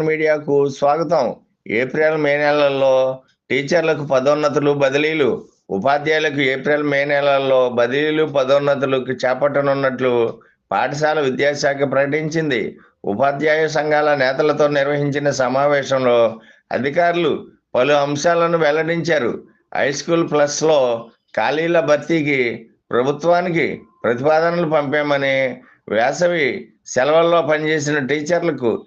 మీడియాకు స్వాగతం. April May నెలల్లో టీచర్లకు పదోన్నతులు బదిలీలు. ఉపాధ్యాయులకు ఏప్రిల్ మే నెలల్లో బదిలీలు పదోన్నతులకు చేపట్టనున్నట్లు పాఠశాల విద్యాశాఖ ప్రకటించింది. ఉపాధ్యాయ సంఘాల నేతలతో నిర్వహించిన సమావేశంలో అధికారులు పలు అంశాలను వెల్లడించారు. హైస్కూల్ ప్లస్లో ఖాళీల భర్తీకి ప్రభుత్వానికి ప్రతిపాదనలు పంపామని, వేసవి సెలవుల్లో పనిచేసిన టీచర్లకు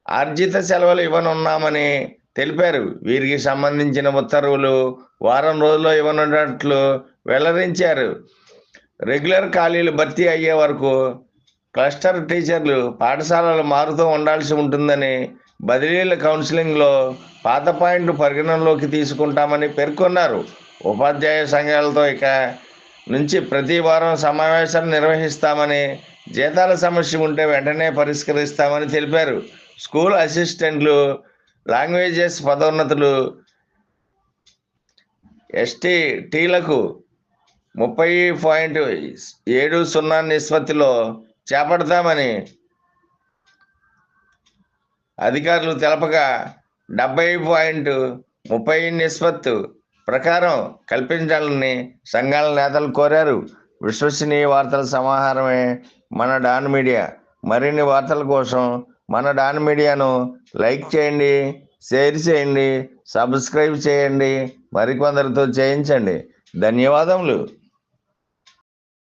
ఆర్జిత సెలవులు ఇవ్వనున్నామని తెలిపారు. వీరికి సంబంధించిన ఉత్తర్వులు వారం రోజుల్లో ఇవ్వనున్నట్లు వెల్లడించారు. రెగ్యులర్ ఖాళీలు భర్తీ అయ్యే వరకు క్లస్టర్ టీచర్లు పాఠశాలలు మారుతూ ఉండాల్సి ఉంటుందని, బదిలీల కౌన్సిలింగ్లో పాత పాయింట్లు పరిగణనలోకి తీసుకుంటామని పేర్కొన్నారు. ఉపాధ్యాయ సంఘాలతో ఇక నుంచి ప్రతి వారం సమావేశాలు నిర్వహిస్తామని, జీతాల సమస్య ఉంటే వెంటనే పరిష్కరిస్తామని తెలిపారు. స్కూల్ అసిస్టెంట్లు, లాంగ్వేజెస్ పదోన్నతులు ఎస్టీలకు 30.70 నిష్పత్తిలో చేపడతామని అధికారులు తెలపగా 70.30 నిష్పత్తి ప్రకారం కల్పించాలని సంఘాల నేతలు కోరారు. విశ్వసనీయ వార్తల సమాహారమే మన డాన్ మీడియా. మరిన్ని వార్తల కోసం మన డాన్ మీడియాను లైక్ చేయండి, షేర్ చేయండి, సబ్స్క్రైబ్ చేయండి, మరికొందరితో చేయించండి. ధన్యవాదములు.